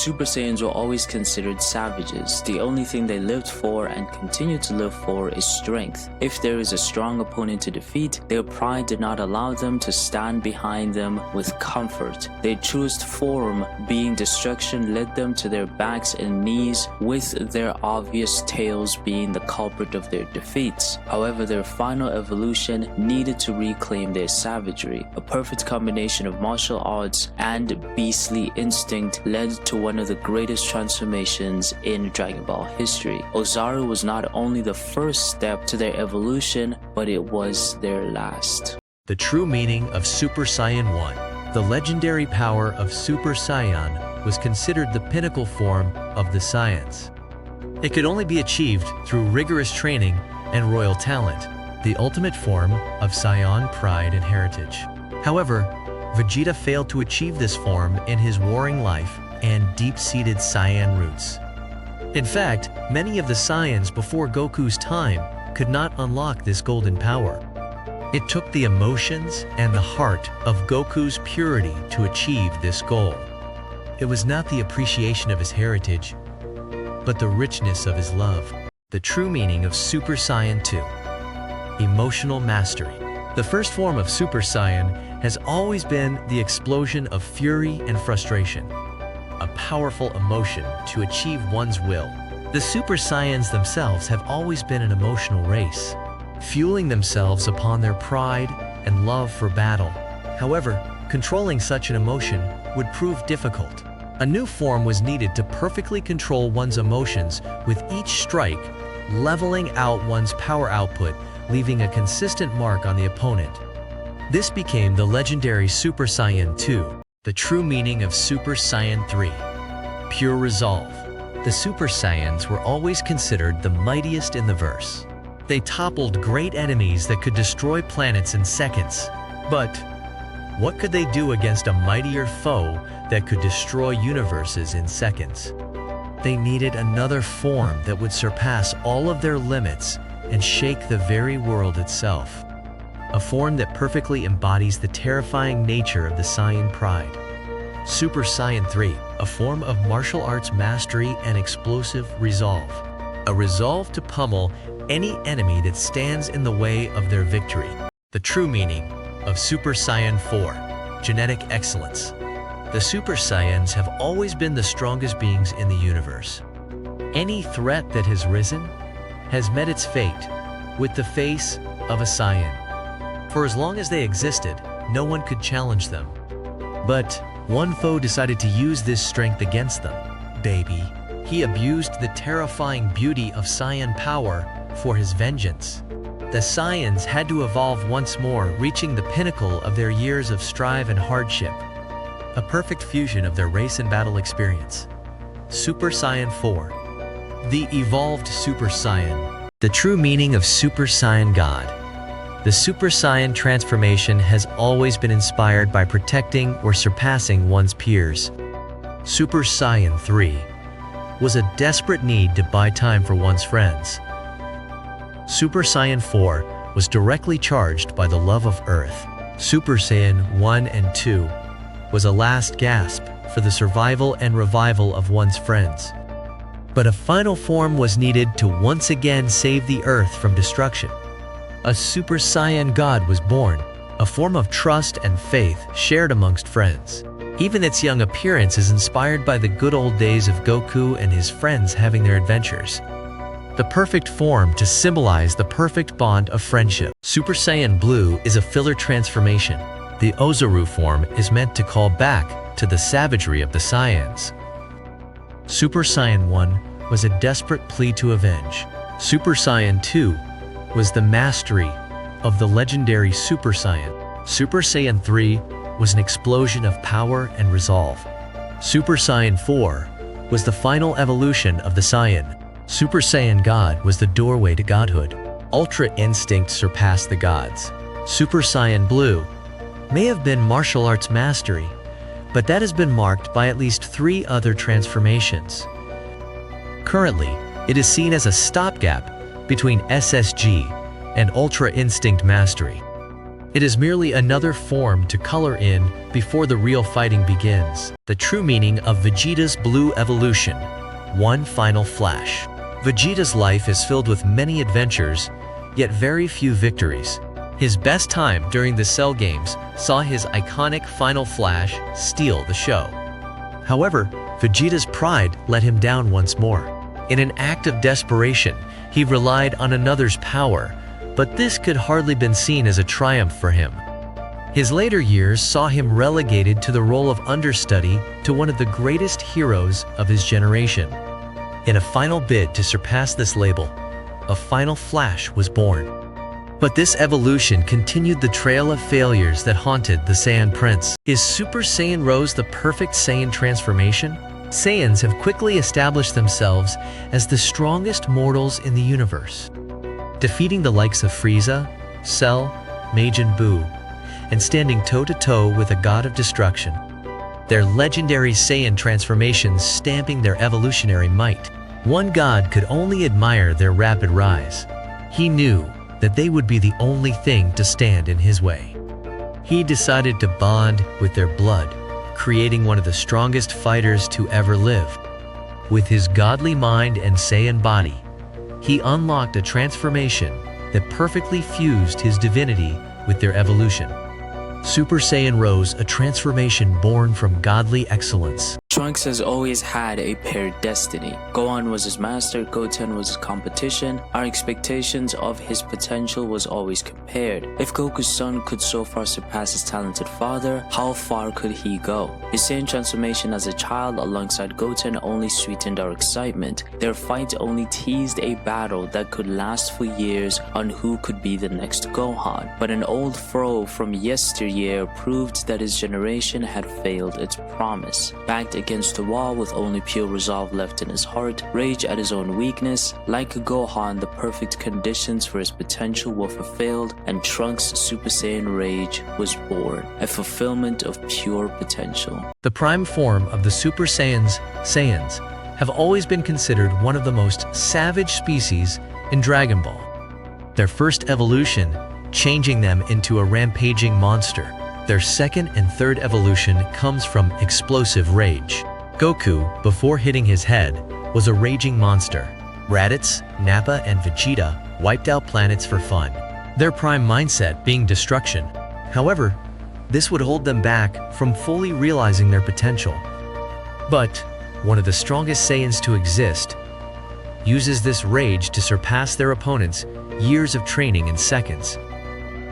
Super Saiyans were always considered savages. The only thing they lived for and continue to live for is strength. If there is a strong opponent to defeat, their pride did not allow them to stand behind them with comfort. Their truest form, being destruction, led them to their backs and knees, with their obvious tails being the culprit of their defeats. However, their final evolution needed to reclaim their savagery. A perfect combination of martial arts and beastly instinct led to one of the greatest transformations in Dragon Ball history. Oozaru was not only the first step to their evolution, but it was their last. The true meaning of Super Saiyan 1. The legendary power of Super Saiyan was considered the pinnacle form of the Saiyans. It could only be achieved through rigorous training and royal talent, the ultimate form of Saiyan pride and heritage. However, Vegeta failed to achieve this form in his warring life and deep-seated Saiyan roots. In fact, many of the Saiyans before Goku's time could not unlock this golden power. It took the emotions and the heart of Goku's purity to achieve this goal. It was not the appreciation of his heritage, but the richness of his love. The true meaning of Super Saiyan 2. Emotional mastery. The first form of Super Saiyan has always been the explosion of fury and frustration, a powerful emotion to achieve one's will. The Super Saiyans themselves have always been an emotional race, fueling themselves upon their pride and love for battle. However, controlling such an emotion would prove difficult. A new form was needed to perfectly control one's emotions, with each strike leveling out one's power output, leaving a consistent mark on the opponent. This became the legendary Super Saiyan 2. The true meaning of Super Saiyan 3. Pure resolve. The Super Saiyans were always considered the mightiest in the verse. They toppled great enemies that could destroy planets in seconds. But what could they do against a mightier foe that could destroy universes in seconds? They needed another form that would surpass all of their limits and shake the very world itself. A form that perfectly embodies the terrifying nature of the Saiyan pride. Super Saiyan 3, a form of martial arts mastery and explosive resolve. A resolve to pummel any enemy that stands in the way of their victory. The true meaning of Super Saiyan 4. Genetic excellence. The Super Saiyans have always been the strongest beings in the universe. Any threat that has risen has met its fate with the face of a Saiyan. For as long as they existed, no one could challenge them. But one foe decided to use this strength against them. Baby. He abused the terrifying beauty of Saiyan power for his vengeance. The Saiyans had to evolve once more, reaching the pinnacle of their years of strife and hardship. A perfect fusion of their race and battle experience. Super Saiyan 4. The evolved Super Saiyan. The true meaning of Super Saiyan God. The Super Saiyan transformation has always been inspired by protecting or surpassing one's peers. Super Saiyan 3 was a desperate need to buy time for one's friends. Super Saiyan 4 was directly charged by the love of Earth. Super Saiyan 1 and 2 was a last gasp for the survival and revival of one's friends. But a final form was needed to once again save the Earth from destruction. A Super Saiyan God was born, a form of trust and faith shared amongst friends. Even its young appearance is inspired by the good old days of Goku and his friends having their adventures. The perfect form to symbolize the perfect bond of friendship. Super Saiyan Blue is a filler transformation. The Oozaru form is meant to call back to the savagery of the Saiyans. Super Saiyan 1 was a desperate plea to avenge. Super Saiyan 2 was the mastery of the legendary Super Saiyan. Super Saiyan 3 was an explosion of power and resolve. Super Saiyan 4 was the final evolution of the Saiyan. Super Saiyan God was the doorway to godhood. Ultra Instinct surpassed the gods. Super Saiyan Blue may have been martial arts mastery, but that has been marked by at least 3 other transformations. Currently, it is seen as a stopgap between SSG and Ultra Instinct mastery. It is merely another form to color in before the real fighting begins. The true meaning of Vegeta's blue evolution. One final flash. Vegeta's life is filled with many adventures, yet very few victories. His best time during the Cell games saw his iconic final flash steal the show. However, Vegeta's pride let him down once more. In an act of desperation, he relied on another's power, but this could hardly been seen as a triumph for him. His later years saw him relegated to the role of understudy to one of the greatest heroes of his generation. In a final bid to surpass this label, a final flash was born. But this evolution continued the trail of failures that haunted the Saiyan Prince. Is Super Saiyan Rose the perfect Saiyan transformation? Saiyans have quickly established themselves as the strongest mortals in the universe, defeating the likes of Frieza, Cell, Majin Buu, and standing toe-to-toe with a god of destruction. Their legendary Saiyan transformations stamping their evolutionary might. One god could only admire their rapid rise. He knew that they would be the only thing to stand in his way. He decided to bond with their blood, creating one of the strongest fighters to ever live. With his godly mind and Saiyan body, he unlocked a transformation that perfectly fused his divinity with their evolution. Super Saiyan Rose, a transformation born from godly excellence. Trunks has always had a paired destiny. Gohan was his master, Goten was his competition. Our expectations of his potential was always compared. If Goku's son could so far surpass his talented father, how far could he go? His Saiyan transformation as a child alongside Goten only sweetened our excitement. Their fight only teased a battle that could last for years on who could be the next Gohan. But an old foe from yesteryear proved that his generation had failed its promise. Backed against the wall with only pure resolve left in his heart, rage at his own weakness. Like Gohan, the perfect conditions for his potential were fulfilled, and Trunks' Super Saiyan Rage was born, a fulfillment of pure potential. The prime form of the Super Saiyans, have always been considered one of the most savage species in Dragon Ball. Their first evolution, changing them into a rampaging monster. Their second and third evolution comes from explosive rage. Goku, before hitting his head, was a raging monster. Raditz, Nappa, and Vegeta wiped out planets for fun, their prime mindset being destruction. However, this would hold them back from fully realizing their potential. But one of the strongest Saiyans to exist uses this rage to surpass their opponents' years of training in seconds.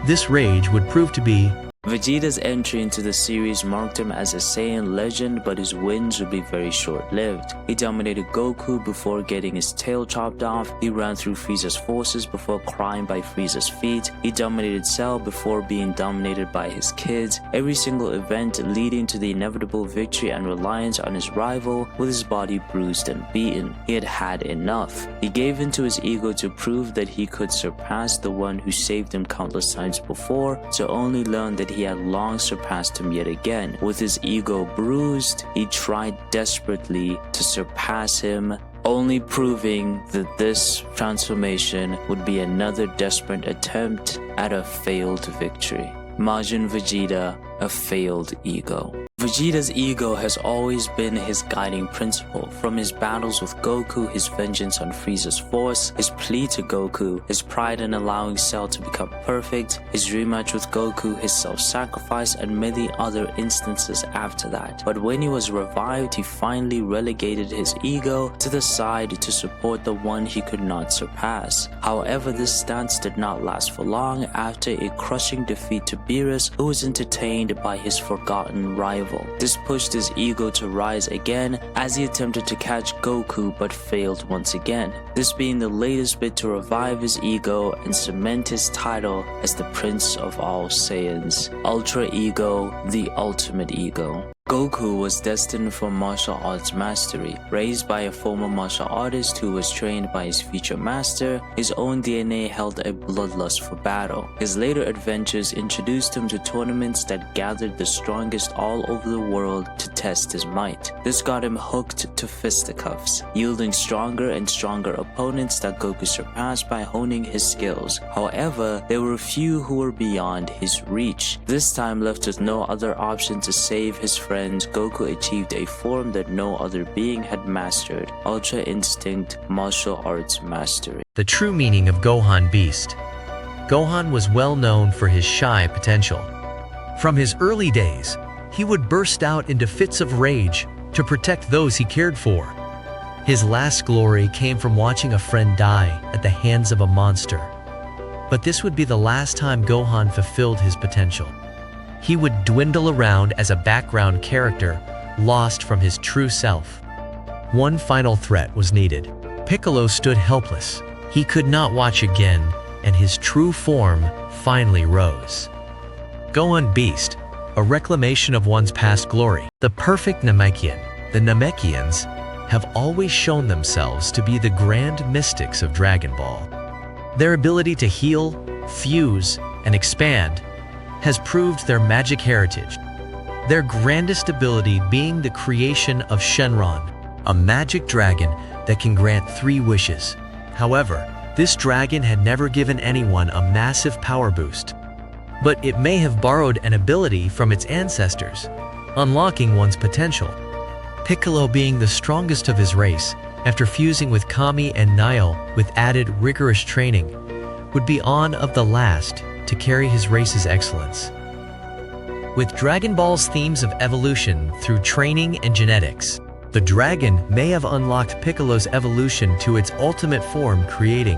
This rage would prove to be Vegeta's entry into the series marked him as a Saiyan legend, but his wins would be very short-lived. He dominated Goku before getting his tail chopped off. He ran through Frieza's forces before crying by Frieza's feet. He dominated Cell before being dominated by his kids. Every single event leading to the inevitable victory and reliance on his rival, with his body bruised and beaten. He had had enough. He gave in to his ego to prove that he could surpass the one who saved him countless times before, to only learn that he had long surpassed him yet again. With his ego bruised, he tried desperately to surpass him, only proving that this transformation would be another desperate attempt at a failed victory. Majin Vegeta, a failed ego. Vegeta's ego has always been his guiding principle. From his battles with Goku, his vengeance on Frieza's force, his plea to Goku, his pride in allowing Cell to become perfect, his rematch with Goku, his self-sacrifice, and many other instances after that. But when he was revived, he finally relegated his ego to the side to support the one he could not surpass. However, this stance did not last for long after a crushing defeat to Beerus, who was entertained by his forgotten rival. This pushed his ego to rise again as he attempted to catch Goku but failed once again, this being the latest bit to revive his ego and cement his title as the Prince of all Saiyans. Ultra Ego, the ultimate ego. Goku was destined for martial arts mastery. Raised by a former martial artist who was trained by his future master, his own DNA held a bloodlust for battle. His later adventures introduced him to tournaments that gathered the strongest all over the world to test his might. This got him hooked to fisticuffs, yielding stronger and stronger opponents that Goku surpassed by honing his skills. However, there were few who were beyond his reach. This time, left with no other option to save his friend, Goku achieved a form that no other being had mastered: Ultra Instinct Martial Arts Mastery. The true meaning of Gohan Beast. Gohan was well known for his shy potential. From his early days, he would burst out into fits of rage to protect those he cared for. His last glory came from watching a friend die at the hands of a monster. But this would be the last time Gohan fulfilled his potential. He would dwindle around as a background character, lost from his true self. One final threat was needed. Piccolo stood helpless. He could not watch again, and his true form finally rose. Gohan Beast, a reclamation of one's past glory. The perfect Namekian. The Namekians have always shown themselves to be the grand mystics of Dragon Ball. Their ability to heal, fuse, and expand has proved their magic heritage, their grandest ability being the creation of Shenron, a magic dragon that can grant 3 wishes. However, this dragon had never given anyone a massive power boost, but it may have borrowed an ability from its ancestors, unlocking one's potential. Piccolo, being the strongest of his race, after fusing with Kami and Nile with added rigorous training, would be one of the last to carry his race's excellence. With Dragon Ball's themes of evolution through training and genetics, the dragon may have unlocked Piccolo's evolution to its ultimate form, creating